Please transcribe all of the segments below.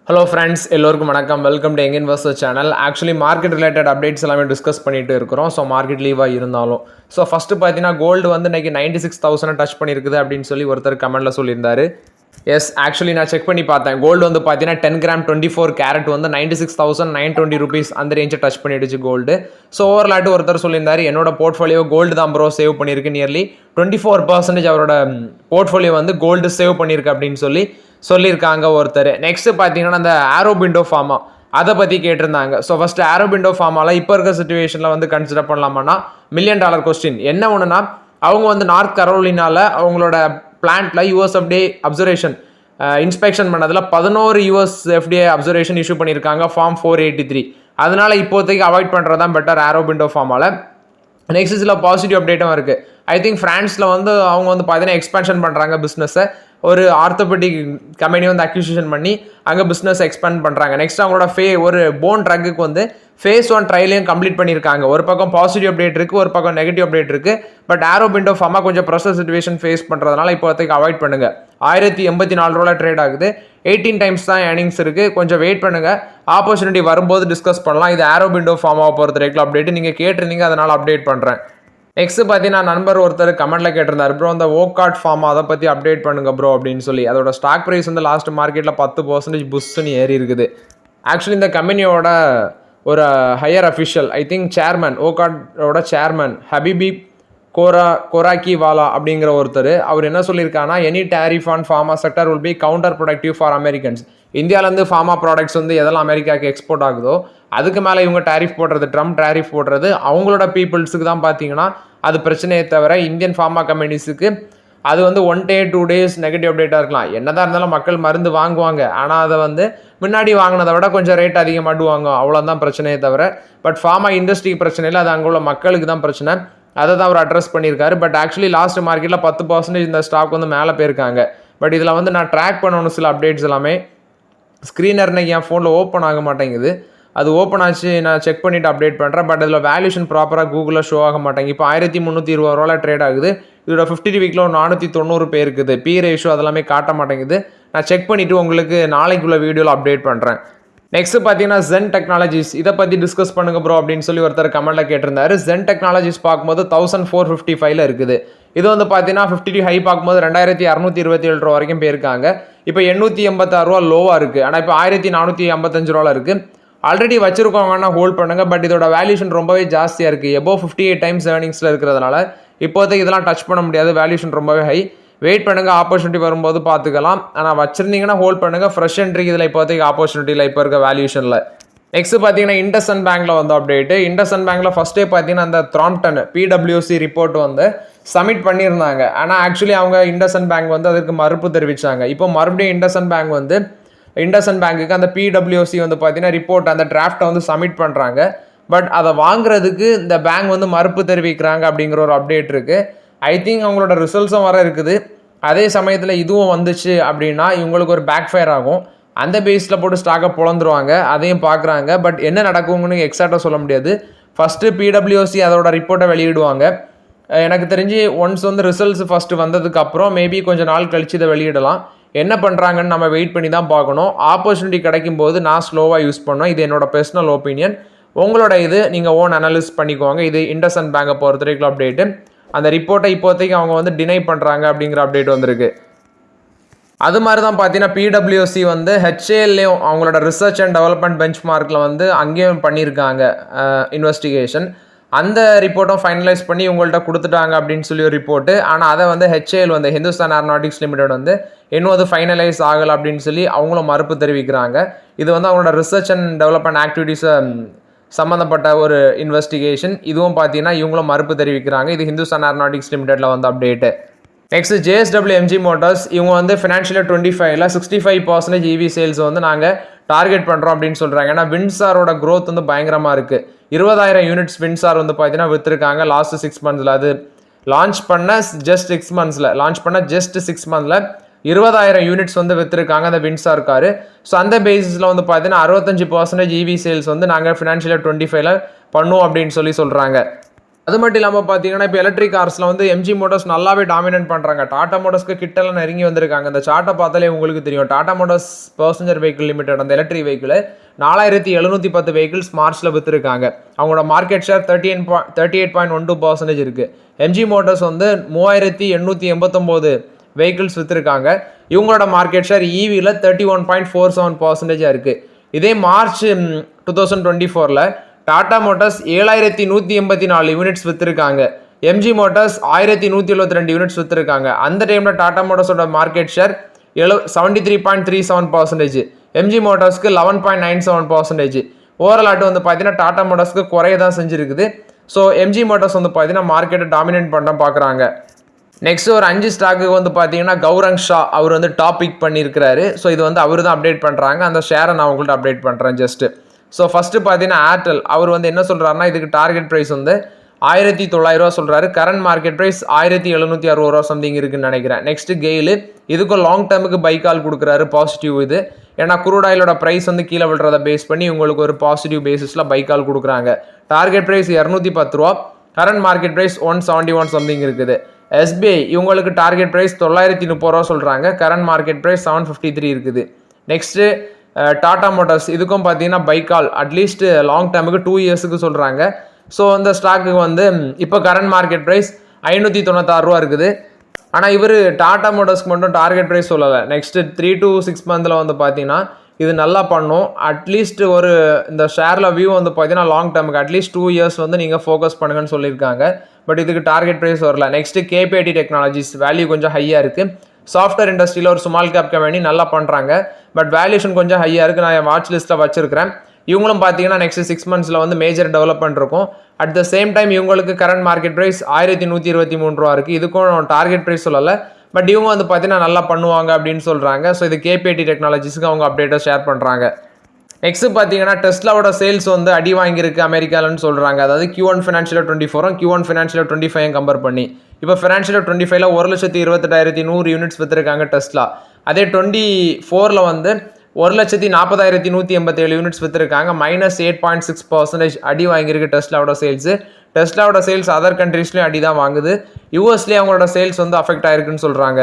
Hello friends, எல்லோருக்கும் வணக்கம். Welcome to young investor channel. Actually market related updates எல்லாமே discuss பண்ணிட்டு இருக்கிறோம். ஸோ மார்க்கெட் லீவாக இருந்தாலும் ஃபஸ்ட்டு பார்த்தீங்கன்னா கோல்டு வந்து இன்றைக்கி 96,000 டச் பண்ணியிருக்குது அப்படின்னு சொல்லி ஒருத்தர் கமெண்ட்டில் சொல்லியிருந்தாரு. எஸ், ஆக்சுவலி நான் செக் பண்ணி பார்த்தேன். கோல்டு வந்து பார்த்தீங்கன்னா 10 கிராம் 24 கேரட் வந்து 96,920 ரூபீஸ் அந்த ரேஞ்சை டச் பண்ணிடுச்சு கோல்டு. ஸோ ஓவர்லாட்டு ஒருத்தர் சொல்லியிருந்தாரு, என்னோட போர்ட்ஃபோலியோ கோல்டு தான் ப்ரோ சேவ் பண்ணியிருக்கு. நியர்லி 24% அவரோட போர்ட்ஃபோலியோ வந்து கோல்டு சேவ் பண்ணியிருக்கு அப்படின்னு சொல்லியிருக்காங்க ஒருத்தர். நெக்ஸ்ட் பார்த்தீங்கன்னா அந்த ஆரோபிண்டோ ஃபார்மா அதை பற்றி கேட்டிருந்தாங்க. ஸோ ஃபஸ்ட்டு ஆரோபிண்டோ ஃபார்மாவில் இப்போ இருக்க சுச்சுவேஷனில் வந்து கன்சிடர் பண்ணலாமான்னா $1 million கொஸ்டின் என்ன ஒன்றுனா, அவங்க வந்து நார்த் கரோலினாவில் அவங்களோட பிளான்ட்டில் யூஎஸ்எஃப்டிஏ அப்சர்வேஷன் இன்ஸ்பெக்ஷன் பண்ணதில் 11 யூஎஸ்எஃப்டிஏ அப்சர்வேஷன் இஷ்யூ பண்ணியிருக்காங்க ஃபார்ம் 483. அதனால் இப்போதைக்கு அவாய்ட் பண்ணுறது தான் பெட்டர் ஆரோபிண்டோ ஃபார்மாவில். நெக்ஸ்ட் சில பாசிட்டிவ் அப்டேட்டும் இருக்குது. ஐ திங்க் ஃப்ரான்ஸில் வந்து அவங்க வந்து பார்த்தீங்கன்னா எக்ஸ்பேன்ஷன் பண்ணுறாங்க பிஸ்னஸை. ஒரு ஆர்த்தோபெடிக் கம்பெனி வந்து அக்யூசிஷன் பண்ணி அங்கே பிஸ்னஸ் எக்ஸ்பேண்ட் பண்ணுறாங்க. நெக்ஸ்ட் அவங்களோட ஒரு போன் ட்ரக்குக்கு வந்து phase 1 ட்ரையலையும் கம்ப்ளீட் பண்ணியிருக்காங்க. ஒரு பக்கம் பாசிட்டிவ் அப்டேட் இருக்குது, ஒரு பக்கம் நெகட்டிவ் அப்டேட் இருக்குது. பட் ஆரோபிண்டோ ஃபார்மா கொஞ்சம் ப்ரெஷர் சிச்சுவேஷன் ஃபேஸ் பண்ணுறதுனால இப்போதைக்கு அவாய்ட் பண்ணுங்கள். 1084 ரூபாய் ட்ரேட் ஆகுது. 18 டைம்ஸ் தான் ஏர்னிங்ஸ் இருக்குது. கொஞ்சம் வெயிட் பண்ணுங்கள், ஆப்பர்ச்சுனிட்டி வரும்போது டிஸ்கஸ் பண்ணலாம். இது ஆரோபிண்டோ ஃபார்மாவை பொறுத்த வரைக்கும் அப்டேட் நீங்கள் கேட்டிருந்தீங்க, அதனால் அப்டேட் பண்ணுறேன். நெக்ஸ்ட் பார்த்தீங்கன்னா நண்பர் ஒருத்தர் கமெண்ட்டில் கேட்டிருந்தார், ப்ரோ அந்த ஓகார்ட் ஃபார்ம் அதை பற்றி அப்டேட் பண்ணுங்க ப்ரோ அப்படின்னு சொல்லி. அதோட ஸ்டாக் ப்ரைஸ் வந்து லாஸ்ட் மார்க்கெட்டில் 10% புஷ்ஷுன்னு ஏறி இருக்குது. ஆக்சுவலி இந்த கம்பெனியோட ஒரு higher official, I think chairman, ஓகார்டோட சேர்மன் ஹபிபி கோராக்கிவாலா அப்படிங்கிற ஒருத்தர், அவர் என்ன சொல்லியிருக்காங்கன்னா, any tariff on pharma sector will be counterproductive for Americans. இந்தியாவிலேருந்து ஃபார்மா ப்ராடக்ட்ஸ் வந்து எதெல்லாம் அமெரிக்காவுக்கு எக்ஸ்போர்ட் ஆகுதோ அதுக்கு மேலே இவங்க டேரிஃப் போடுறது, ட்ரம்ப் டேரிஃப் போடுறது அவங்களோட பீப்புள்ஸுக்கு தான் பார்த்தீங்கன்னா அது பிரச்சனையே தவிர இந்தியன் ஃபார்மா கம்பெனிஸுக்கு அது வந்து 1 day 2 days நெகட்டிவ் அப்டேட்டாக இருக்கலாம். என்னதான் இருந்தாலும் மக்கள் மருந்து வாங்குவாங்க, ஆனால் அதை வந்து முன்னாடி வாங்கினதை விட கொஞ்சம் ரேட் அதிகமாட்டுவாங்க, அவ்வளோதான் பிரச்சனையே தவிர. பட் ஃபார்மா இண்டஸ்ட்ரி பிரச்சனை இல்லை, அது அங்கே உள்ள மக்களுக்கு தான் பிரச்சனை. அதை தான் அவர் அட்ரஸ் பண்ணியிருக்காரு. பட் ஆக்சுவலி லாஸ்ட் மார்க்கெட்டில் 10% இந்த ஸ்டாக் வந்து மேலே போயிருக்காங்க. பட் இதில் வந்து நான் ட்ராக் பண்ணணும் சில அப்டேட்ஸ் எல்லாமே. ஸ்க்ரீனர் இன்னைக்கு என் ஃபோனில் ஓப்பன் ஆக மாட்டேங்குது. அது ஓப்பன் ஆச்சு, நான் செக் பண்ணிவிட்டு அப்டேட் பண்ணுறேன். பட் அதில் வேல்யூஷன் ப்ராப்பராக கூகுளில் ஷோ ஆக மாட்டேங்க. இப்போ 1320 ரூபாய் ட்ரேட் ஆகுது. இதோட 50 வீக்கில் 490 பேர் இருக்குது. பி ரேஷியோ அதெல்லாமே காட்ட மாட்டேங்குது. நான் செக் பண்ணிவிட்டு உங்களுக்கு நாளைக்குள்ள வீடியோவில் அப்டேட் பண்ணுறேன். நெக்ஸ்ட் பார்த்தீங்கன்னா ஜென் டெக்னாலஜிஸ், இதை பற்றி டிஸ்கஸ் பண்ணுங்க ப்ரோ அப்படின்னு சொல்லி ஒருத்தர் கமெண்ட்டில் கேட்டிருந்தாரு. ஜென் டெக்னாலஜிஸ் பார்க்கும்போது 1455 இருக்குது. இது வந்து பார்த்தீங்கன்னா 50 ஹை பார்க்கும்போது 2627 ரூபா வரைக்கும் போயிருக்காங்க. இப்போ 886 ரூபா லோவாக இருக்குது. ஆனால் இப்போ 1455 ரூபாவில் இருக்குது. ஆல்ரெடி வச்சிருக்கோங்கன்னா ஹோல்ட் பண்ணுங்கள். பட் இதோட வேல்யூஷன் ரொம்பவே ஜாஸ்தியாக இருக்குது. எபோவ் 58 டைம்ஸ் ஏர்னிங்ஸில் இருக்கிறதுனால இப்போதைக்கு இதெல்லாம் டச் பண்ண முடியாது. வேல்யூஷன் ரொம்பவே ஹை. வெயிட் பண்ணுங்கள், ஆப்பர்ச்சுனிட்டி வரும்போது பார்த்துக்கலாம். ஆனால் வச்சிருந்தீங்கன்னா ஹோல்ட் பண்ணுங்கள். ஃப்ரெஷ் என்ட்ரிக்கு இதில் இப்போதைக்கு ஆப்பர்ச்சுனிட்டியில் இப்போ இருக்க வேல்யூஷனில். நெக்ஸ்ட் பார்த்தீங்கன்னா இண்டஸ்இண்ட் பேங்க்கில் வந்து அப்டேட்டு. இண்டஸ்இண்ட் பேங்க்கில் ஃபஸ்ட்டே பார்த்தீங்கன்னா அந்த த்ராம்ப்டன் பிடபிள்யூசி ரிப்போர்ட் வந்து சப்மிட் பண்ணியிருந்தாங்க. ஆனால் ஆக்சுவலி அவங்க இண்டஸ்இண்ட் பேங்க் வந்து அதுக்கு மறுப்பு தெரிவித்தாங்க. இப்போ மறுபடியும் இண்டஸ்இண்ட் பேங்க்குக்கு அந்த பிடபிள்யூசி வந்து பார்த்தீங்கன்னா ரிப்போர்ட் அந்த டிராஃப்டை வந்து சப்மிட் பண்ணுறாங்க. பட் அதை வாங்குறதுக்கு இந்த பேங்க் வந்து மறுப்பு தெரிவிக்கிறாங்க அப்படிங்கிற ஒரு அப்டேட் இருக்குது. ஐ திங்க் அவங்களோட ரிசல்ட்ஸும் வர இருக்குது. அதே சமயத்தில் இதுவும் வந்துச்சு அப்படின்னா இவங்களுக்கு ஒரு பேக் ஃபயர் ஆகும். அந்த பேஸில் போட்டு ஸ்டாக்கை பொழந்துருவாங்க. அதையும் பார்க்குறாங்க. பட் என்ன நடக்கும்னு எக்ஸாக்டாக சொல்ல முடியாது. ஃபஸ்ட்டு பிடபிள்யூசி அதோட ரிப்போர்ட்டை வெளியிடுவாங்க. எனக்கு தெரிஞ்சு ஒன்ஸ் வந்து ரிசல்ட்ஸ் ஃபஸ்ட்டு வந்ததுக்கப்புறம் மேபி கொஞ்சம் நாள் கழித்து இதை வெளியிடலாம். என்ன பண்ணுறாங்கன்னு நம்ம வெயிட் பண்ணி தான் பார்க்கணும். ஆப்பர்ச்சுனிட்டி கிடைக்கும் போது நான் ஸ்லோவாக யூஸ் பண்ணுவேன். இது என்னோட பர்சனல் ஒப்பீனியன். உங்களோட இது நீங்கள் ஓன் அனலைஸ் பண்ணிக்கோங்க. இது இண்டஸ்இண்ட் பேங்கை பொறுத்த வரைக்கும் அப்டேட்டு. அந்த ரிப்போர்ட்டை இப்போதைக்கு அவங்க வந்து டினை பண்ணுறாங்க அப்படிங்கிற அப்டேட் வந்திருக்கு. அது மாதிரி தான் பார்த்தீங்கன்னா பிடபிள்யூசி வந்து ஹெச்ஏஎல்லையும் அவங்களோட ரிசர்ச் அண்ட் டெவலப்மெண்ட் பெஞ்ச் மார்க்கில் வந்து அங்கேயும் பண்ணியிருக்காங்க இன்வெஸ்டிகேஷன். அந்த ரிப்போர்ட்டும் ஃபைனலைஸ் பண்ணி உங்கள்கிட்ட கொடுத்துட்டாங்க அப்படின்னு சொல்லி ஒரு ரிப்போர்ட்டு. ஆனால் அதை வந்து ஹெச்ஏஎல் வந்து ஹிந்துஸ்தான் ஏரோநாட்டிக்ஸ் லிமிடெட் வந்து இன்னும் அது ஃபைனலைஸ் ஆகலை அப்படின்னு சொல்லி அவங்களும் மறுப்பு தெரிவிக்கிறாங்க. இது வந்து அவங்களோட ரிசர்ச் அண்ட் டெவலப்மெண்ட் ஆக்டிவிட்டீஸை சம்மந்தப்பட்ட ஒரு இன்வெஸ்டிகேஷன். இதுவும் பார்த்தீங்கன்னா இவங்களும் மறுப்பு தெரிவிக்கிறாங்க. இது ஹிந்துஸ்தான் ஏரோநாட்டிக்ஸ் லிமிடெட்டில் வந்து update. Next JSW MG Motors, இவங்க வந்து ஃபினான்ஷியல் 25ல் 65% EV சேல்ஸ் வந்து நாங்கள் டார்கெட் பண்ணுறோம் அப்படின்னு சொல்கிறாங்க. ஏன்னா வின்சாரோட க்ரோத் வந்து பயங்கரமாக இருக்குது. 20,000 யூனிட்ஸ் வின்சார் வந்து பார்த்தீங்கன்னா விற்றுருக்காங்க லாஸ்ட் 6 monthஸில். அது லான்ச் பண்ண ஜஸ்ட் 6 monthஸில் 20,000 யூனிட்ஸ் வந்து விற்றுருக்காங்க அந்த வின்சார் காரு. ஸோ அந்த பேசிஸில் வந்து பார்த்தீங்கன்னா 65% EV சேல்ஸ் வந்து நாங்கள் ஃபினான்ஷியல் 25ல் பண்ணுவோம் அப்படின்னு சொல்கிறாங்க. அது மட்டும் இல்லாமல் பார்த்தீங்கன்னா இப்போ எலக்ட்ரிக் கார்ஸில் வந்து எம்ஜி மோட்டார்ஸ் நல்லாவே டாமினேட் பண்ணுறாங்க. டாடா மோட்டார்ஸ்க்கு கிட்டலாம் நெருங்கி வந்திருக்காங்க. இந்த சார்ட்டை பார்த்தாலே உங்களுக்கு தெரியும். டாடா மோட்டார்ஸ் பர்சஞ்சர் வெஹிக்கிள் லிமிடெட் அந்த எலக்ட்ரிக் வெஹிக்கிள் 4710 வெஹிக்கிள்ஸ் மார்ச்சில் விற்றுருக்காங்க. அவங்களோட மார்க்கெட் ஷேர் 38.12% இருக்குது. எம்ஜி மோட்டார்ஸ் வந்து 3889 வெஹிக்கிள்ஸ் விற்றுருக்காங்க. இவங்களோட மார்க்கெட் ஷேர் ஈவியில் 31.47% இருக்குது. இதே மார்ச் 2024 டாடா மோட்டார்ஸ் 7184 யூனிட்ஸ் விற்றுருக்காங்க. எம்ஜி மோட்டார்ஸ் 1172 யூனிட்ஸ் விற்றுருக்காங்க. அந்த டைமில் டாடா மோட்டார்ஸோட மார்க்கெட் ஷேர் 73.37%, எம்ஜி மோட்டார்ஸ்க்கு 11.97%. ஓவரால் ஆட்டு வந்து பார்த்தீங்கன்னா டாடா மோட்டார்ஸ்க்கு குறைய தான் செஞ்சுருக்குது. ஸோ எம்ஜி மோட்டார்ஸ் வந்து பார்த்தீங்கன்னா மார்க்கெட்டை டாமினேட் பண்ண பார்க்குறாங்க. நெக்ஸ்ட் ஒரு 5 ஸ்டாக்கு வந்து பார்த்தீங்கன்னா கௌரங் ஷா அவர் வந்து டாப் பிக் பண்ணியிருக்கிறாரு. ஸோ இது வந்து அவர் தான் அப்டேட் பண்ணுறாங்க. அந்த ஷேரை நான் உங்கள்கிட்ட அப்டேட் பண்ணுறேன் ஜஸ்ட்டு. ஸோ ஃபஸ்ட்டு பார்த்தீங்கன்னா ஏர்டெல் அவர் வந்து என்ன சொல்கிறாருன்னா இதுக்கு டார்கெட் ப்ரைஸ் வந்து 1900 சொல்கிறாரு. கரண்ட் மார்க்கெட் ப்ரைஸ் 1760 சம்திங் இருக்குன்னு நினைக்கிறேன். நெக்ஸ்ட்டு கெயிலு இதுக்கும் லாங் டேர்முக்கு பை கால் கொடுக்குறாரு. பாசிட்டிவ் இது. ஏன்னா குரூட் ஆயிலோட ப்ரைஸ் வந்து கீழே விழுறதை பேஸ் பண்ணி உங்களுக்கு ஒரு பாசிட்டிவ் பேசிஸில் பை கால் கொடுக்குறாங்க. Target price 210 current market price 171 something இருக்குது. எஸ்பிஐ இவங்களுக்கு டார்கெட் ப்ரைஸ் 930 சொல்கிறாங்க. கரண்ட் மார்க்கெட் ப்ரைஸ் 753 இருக்குது. நெக்ஸ்ட்டு டாடா மோட்டார்ஸ் இதுக்கும் பார்த்தீங்கன்னா பைக்கால் அட்லீஸ்ட் லாங் டேர்முக்கு 2 இயர்ஸுக்கு சொல்கிறாங்க. ஸோ அந்த ஸ்டாக்கு வந்து இப்போ கரண்ட் மார்க்கெட் ப்ரைஸ் 596 இருக்குது. ஆனால் இவர் டாடா மோட்டார்ஸ்க்கு மட்டும் டார்கெட் ப்ரைஸ் சொல்லலை. நெக்ஸ்ட்டு 3 to 6 மந்தில் வந்து பார்த்தீங்கன்னா இது நல்லா பண்ணும். அட்லீஸ்ட் ஒரு இந்த ஷேரில் வியூ வந்து பார்த்தீங்கன்னா லாங் டேர்முக்கு அட்லீஸ்ட் 2 இயர்ஸ் வந்து நீங்கள் ஃபோக்கஸ் பண்ணுங்கன்னு சொல்லியிருக்காங்க. பட் இதுக்கு டார்கெட் ப்ரைஸ் வரல. நெக்ஸ்ட்டு கேபிஐடி டெக்னாலஜிஸ் வேல்யூ கொஞ்சம் ஹையாக இருக்குது. சாஃப்ட்வேர் இண்டஸ்ட்ரியில் ஒரு ஸ்மால் கேப் கம்பெனி நல்லா பண்ணுறாங்க. பட் வேல்யூஷன் கொஞ்சம் ஹையாக இருக்குது. நான் என் வாட்ச் லிஸ்ட்டில் வச்சுருக்கிறேன். இவங்களும் பார்த்தீங்கன்னா நெக்ஸ்ட் 6 மந்த்ஸில் வந்து மேஜர் டெவலப்மெண்ட் இருக்கும். அட் த சேம் டைம் இவங்களுக்கு கரண்ட் மார்க்கெட் ப்ரைஸ் 1123 இருக்குது. இதுக்கும் டார்கெட் ப்ரைஸ் சொல்லலை. பட் இவங்க வந்து பார்த்தீங்கன்னா நல்லா பண்ணுவாங்க அப்படின்னு சொல்கிறாங்க. ஸோ இது கேபிஐடி டெக்னாலஜிஸ்க்கு அவங்க அப்டேட்டை ஷேர் பண்ணுறாங்க. நெக்ஸ்ட் பார்த்தீங்கன்னா டெஸ்லாவோட சேல்ஸ் வந்து அடி வாங்கியிருக்கு அமெரிக்காலன்னு சொல்கிறாங்க. அதாவது Q1 financial 24 Q1 financial 25 compare பண்ணி இப்போ ஃபினான்ஷியல் 25ல் 1,28,100 யூனிட்ஸ் விற்றுருக்காங்க டெஸ்லா. அதே 24ல் வந்து 1,40,187 யூனிட்ஸ் விற்றுருக்காங்க. -8.6% அடி வாங்கியிருக்கு டெஸ்லாவோட சேல்ஸு. டெஸ்லாவோட சேல்ஸ் அதர் கண்ட்ரீஸ்லேயும் அடி தான் வாங்குது. யூஎஸ்லேயே அவங்களோட சேல்ஸ் வந்து அஃபெக்ட் ஆயிருக்குன்னு சொல்கிறாங்க.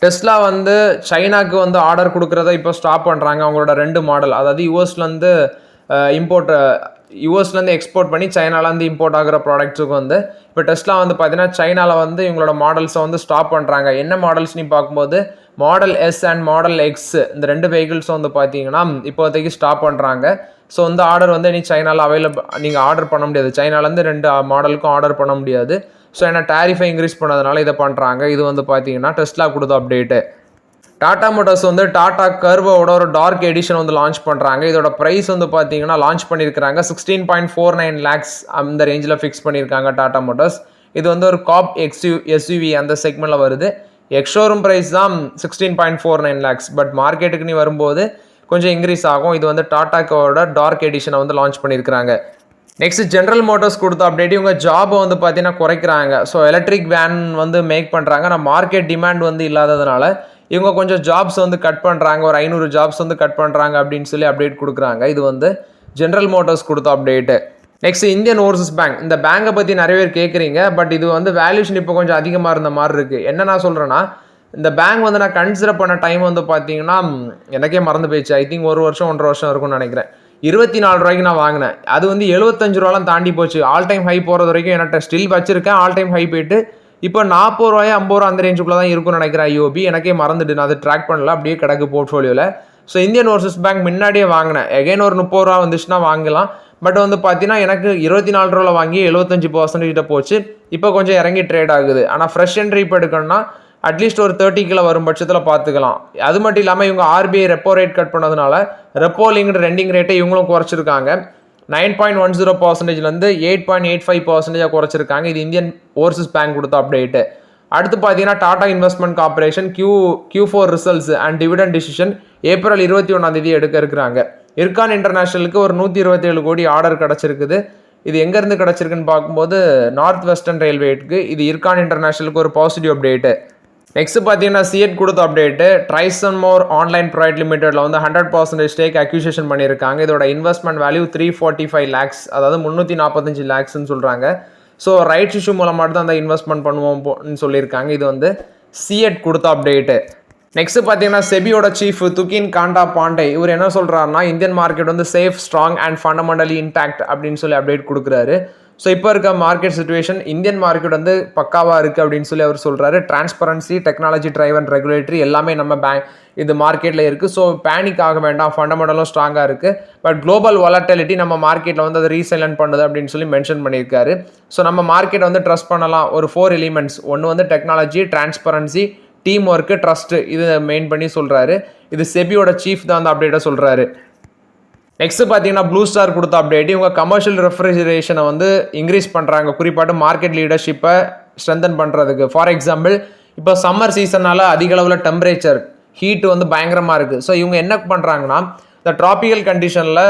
டெஸ்லா வந்து சைனாக்கு வந்து ஆர்டர் கொடுக்குறத இப்போ ஸ்டாப் பண்ணுறாங்க. அவங்களோட 2 மாடல் அதாவது யூஎஸ்லேருந்து எக்ஸ்போர்ட் பண்ணி சைனாலேருந்து இம்போர்ட் ஆகிற ப்ராடக்ட்ஸுக்கு வந்து இப்போ டெஸ்லா வந்து பார்த்தீங்கன்னா சைனாவில் வந்து இவங்களோட மாடல்ஸை வந்து ஸ்டாப் பண்ணுறாங்க. என்ன மாடல்ஸ்னு பார்க்கும்போது model S and model X இந்த 2 வெஹிக்கிள்ஸும் வந்து பார்த்தீங்கன்னா இப்போதைக்கு ஸ்டாப் பண்ணுறாங்க. ஸோ இந்த ஆர்டர் வந்து இனி சைனாவில் நீங்கள் ஆர்டர் பண்ண முடியாது. சைனாலேருந்து 2 மாடலுக்கும் ஆர்டர் பண்ண முடியாது. ஸோ ஏன்னா டேரிஃபை இன்க்ரீஸ் பண்ணதுனால இதை பண்ணுறாங்க. இது வந்து பார்த்தீங்கன்னா டெஸ்லா கொடுத்த அப்டேட்டு. டாடா மோட்டார்ஸ் வந்து டாடா கர்வோட ஒரு டார்க் எடிஷன் வந்து லான்ச் பண்ணுறாங்க. இதோட ப்ரைஸ் வந்து பார்த்தீங்கன்னா லான்ச் பண்ணியிருக்கிறாங்க 16.49 lakhs அந்த ரேஞ்சில் ஃபிக்ஸ் பண்ணியிருக்காங்க டாடா மோட்டார்ஸ். இது வந்து ஒரு காப் எஸ்யூவி அந்த செக்மெண்ட்டில் வருது. எக்ஸ்ஷோரூம் ப்ரைஸ் தான் 16.49 lakhs. பட் மார்க்கெட்டுக்கு நீ வரும்போது கொஞ்சம் இன்க்ரீஸ் ஆகும். இது வந்து டாடாக்கோட டார்க் எடிஷனை வந்து லான்ச் பண்ணியிருக்கிறாங்க. நெக்ஸ்ட் ஜென்ரல் மோட்டார்ஸ் கொடுத்த அப்டேட் இவங்க ஜாபை வந்து பார்த்தீங்கன்னா குறைக்கிறாங்க. ஸோ எலக்ட்ரிக் வேன் வந்து மேக் பண்ணுறாங்க. ஆனால் மார்க்கெட் டிமாண்ட் வந்து இல்லாததுனால இவங்க கொஞ்சம் ஜாப்ஸ் வந்து கட் பண்ணுறாங்க. ஒரு 500 ஜாப்ஸ் வந்து கட் பண்ணுறாங்க அப்படின்னு சொல்லி அப்டேட் கொடுக்குறாங்க. இது வந்து ஜென்ரல் மோட்டார்ஸ் கொடுத்த update. Next Indian Overseas bank. இந்த பேங்கை பற்றி நிறைய பேர் கேட்குறீங்க. பட் இது வந்து வேல்யூஷன் இப்போ கொஞ்சம் அதிகமாக இருந்த மாதிரி இருக்குது. என்ன நான் சொல்கிறேன்னா இந்த பேங்க் வந்து நான் கன்சிடர் பண்ண டைம் வந்து பார்த்தீங்கன்னா எனக்கே மறந்து போயிடுச்சு. ஐ திங்க் 1 வருஷம் 1.5 வருஷம் இருக்கும்னு நினைக்கிறேன். 24 ரூபாய்க்கு நான் வாங்கினேன். அது வந்து 75 ரூபாலாம் தாண்டி போச்சு. ஆல் டைம் ஹை போகிறது வரைக்கும் என்கிட்ட ஸ்டில் வச்சிருக்கேன். ஆல் டைம் ஹை போயிட்டு இப்போ 40 ரூபாய் 50 ரூபா அந்த ரேஞ்சுக்குள்ளே தான் இருக்கும்னு நினைக்கிறேன். ஐஓபி எனக்கே மறந்துட்டு நான் அதை ட்ராக் பண்ணல. அப்படியே கிடக்கு போர்ட்ஃபோலியோவில். ஸோ இந்தியன் ஓவர்சீஸ் பேங்க் முன்னாடியே வாங்கினேன். எகைன் ஒரு 30 ரூபா வந்துச்சுன்னா வாங்கலாம். பட் வந்து பார்த்தீங்கன்னா எனக்கு 24 ரூபாவில் வாங்கி 75% போச்சு. இப்போ கொஞ்சம் இறங்கி ட்ரேட் ஆகுது. ஆனால் ஃப்ரெஷ் என்ட்ரி இப்போ எடுக்கணும்னா அட்லீஸ்ட் ஒரு 30 கிலோ வரும் பட்சத்தில் பார்த்துக்கலாம். அது மட்டும் இல்லாமல் இவங்க ஆர்பிஐ ரெப்போ ரேட் கட் பண்ணதுனால ரெப்போ லிங்க்டு ரெண்டிங் ரேட்டை இவங்களும் குறைச்சிருக்காங்க. 9.10%லேருந்து 8.85% குறைச்சிருக்காங்க. இது இந்தியன் ஓவர்சீஸ் பேங்க் கொடுத்த அப்டேட்டு. அடுத்து பார்த்தீங்கன்னா Tata investment corporation Q4 results and dividend decision April 21 எடுக்க இருக்கிறாங்க. இர்கான் இன்டர்நேஷனலுக்கு ஒரு 127 கோடி ஆர்டர் கிடச்சிருக்குது. இது எங்கேருந்து கிடச்சிருக்குன்னு பார்க்கும்போது நார்த் வெஸ்டர்ன் ரயில்வேக்கு. இது இர்கான் இன்டர்நேஷனலுக்கு ஒரு பாசிட்டிவ் அப்டேட்டு. நெக்ஸ்ட் பார்த்தீங்கன்னா சிஎட் கொடுத்த அப்டேட்டு. ட்ரைசன்மோர் ஆன்லைன் ப்ரைவேட் லிமிடெடில் வந்து 100% ஸ்டேக் அக்யூசியேஷன் பண்ணியிருக்காங்க. இதோட இன்வெஸ்ட்மெண்ட் வேல்யூ 345 lakhs, அதாவது 345 lakhsன்னு சொல்கிறாங்க. ஸோ ரைட்ஸ் இஷ்யூ மூலமாக தான் அந்த இன்வெஸ்ட்மெண்ட் பண்ணுவோம்னு சொல்லியிருக்காங்க. இது வந்து சிஎட் கொடுத்த அப்டேட்டு. நெக்ஸ்ட் பார்த்தீங்கன்னா செபியோட சீஃப் துகின் காண்டா பாண்டே இவர் என்ன சொல்கிறாருன்னா இந்தியன் மார்க்கெட் வந்து safe, strong and fundamentally intact அப்படின்னு சொல்லி அப்டேட் கொடுக்குறாரு. ஸோ இப்போ இருக்க மார்க்கெட் சுச்சுவேஷன் இந்தியன் மார்க்கெட் வந்து பக்காவாக இருக்குது அப்படின்னு சொல்லி அவர் சொல்கிறாரு. Transparency, technology drive and regulatory எல்லாமே நம்ம இது மார்க்கெட்டில் இருக்குது. ஸோ பேனிக் ஆக வேண்டாம், ஃபண்டமெண்டலும் ஸ்ட்ராங்காக இருக்குது. பட் குளோபல் வாலட்டிலிட்டி நம்ம மார்க்கெட்டில் வந்து அதை ரீசைலண்ட் பண்ணுது அப்படின்னு சொல்லி மென்ஷன் பண்ணியிருக்காரு. ஸோ நம்ம மார்க்கெட்டை வந்து ட்ரஸ்ட் பண்ணலாம். ஒரு 4 எலிமெண்ட்ஸ், ஒன்று வந்து technology, transparency, team work, trust, இது மெயின் பண்ணி சொல்கிறாரு. இது செபியோட சீஃப் தான் அந்த அப்டேட்டை சொல்கிறாரு. நெக்ஸ்ட் பார்த்தீங்கன்னா ப்ளூ ஸ்டார் கொடுத்த அப்டேட். இவங்க கமர்ஷியல் ரெஃப்ரிஜரேஷனை வந்து இன்க்ரீஸ் பண்ணுறாங்க, குறிப்பாட்டு மார்க்கெட் லீடர்ஷிப்பை ஸ்ட்ரென்தன் பண்ணுறதுக்கு. ஃபார் எக்ஸாம்பிள் இப்போ சம்மர் சீசனால் அதிக அளவில் டெம்பரேச்சர் ஹீட் வந்து பயங்கரமாக இருக்குது. ஸோ இவங்க என்ன பண்ணுறாங்கன்னா இந்த ட்ராபிக்கல் கண்டிஷனில்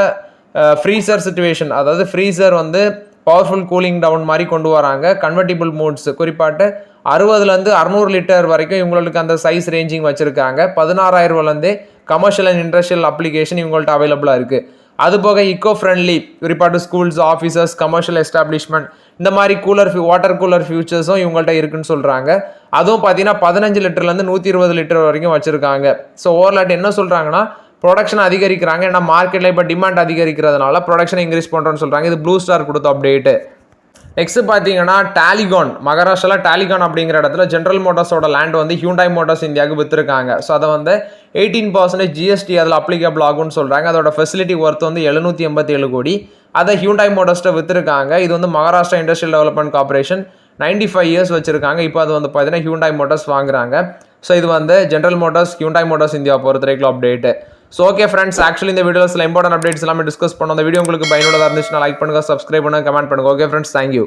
ஃப்ரீசர் சிச்சுவேஷன், அதாவது ஃப்ரீசர் வந்து பவர்ஃபுல் கூலிங் டவுன் மாதிரி கொண்டு வராங்க. கன்வெர்ட்டிபிள் மோட்ஸ், குறிப்பாட்டு 60லேருந்து 600 லிட்டர் வரைக்கும் இவங்களுக்கு அந்த சைஸ் ரேஞ்சிங் வச்சுருக்காங்க. 16,000 கமர்ஷியல் அண்ட் இண்டஸ்ட்ரியல் அப்ளிகேஷன் இவங்கள்ட்ட அவைலபிளாக இருக்குது. அதுபோக இக்கோ ஃப்ரெண்ட்லி, குறிப்பாட்டு ஸ்கூல்ஸ், ஆஃபீஸர்ஸ், கமர்ஷியல் எஸ்டாப்ளிஷ்மெண்ட், இந்த மாதிரி வாட்டர் கூலர் ஃபியூச்சர்ஸும் இவங்கள்ட்ட இருக்குன்னு சொல்கிறாங்க. அதுவும் பார்த்தீங்கன்னா 15 லிட்டர்லேருந்து 120 லிட்டர் வரைக்கும் வச்சுருக்காங்க. ஸோ ஓவர்லாட் என்ன சொல்கிறாங்கன்னா ப்ரொடக்ஷன் அதிகரிக்கிறாங்க. ஏன்னா மார்க்கெட்டில் இப்போ டிமாண்ட் அதிகரிக்கிறதுனால ப்ரொடக்ஷன் இன்க்ரீஸ் பண்ணுறோன்னு சொல்கிறாங்க. இது ப்ளூ ஸ்டார் கொடுத்த அப்டேட்டு. நெக்ஸ்ட் பார்த்தீங்கன்னா டாலிகான், மகாராஷ்டிராவில் டாலிகான் அப்படிங்கிற இடத்துல ஜென்ரல் மோட்டார்ஸோட லேண்ட் வந்து ஹியூண்டாய் மோட்டார்ஸ் இந்தியாவுக்கு விற்றுருக்காங்க. ஸோ அதை வந்து 18% ஜிஎஸ்டி அதில் அப்ளிகபிள் ஆகும்னு சொல்கிறாங்க. அதோட ஃபெசிலிட்டி ஒர்த் வந்து 787 கோடி. அதை ஹியூண்டாய் மோட்டார்ஸ்ட்டை விற்றுருக்காங்க. இது வந்து Maharashtra industrial development corporation 95 years வச்சுருக்காங்க. இப்போ அது வந்து பார்த்தீங்கன்னா ஹியூண்டாய் மோட்டார்ஸ் வாங்குறாங்க. ஸோ இது வந்து general Motors, Hyundai Motors India பொறுத்த வரைக்கும் update. So okay friends, actually இந்த வீடியோவில் சில இம்பார்ட்டன்ட் அப்டேட்ஸ் எல்லாமே டிஸ்கஸ் பண்ணோம். இந்த வீடியோ உங்களுக்கு பயனுள்ளதாக இருந்துச்சுன்னா லைக் பண்ணுங்கள், சப்ஸ்கிரைப் பண்ணுங்கள், கமெண்ட் பண்ணுங்கள். Okay friends, thank you.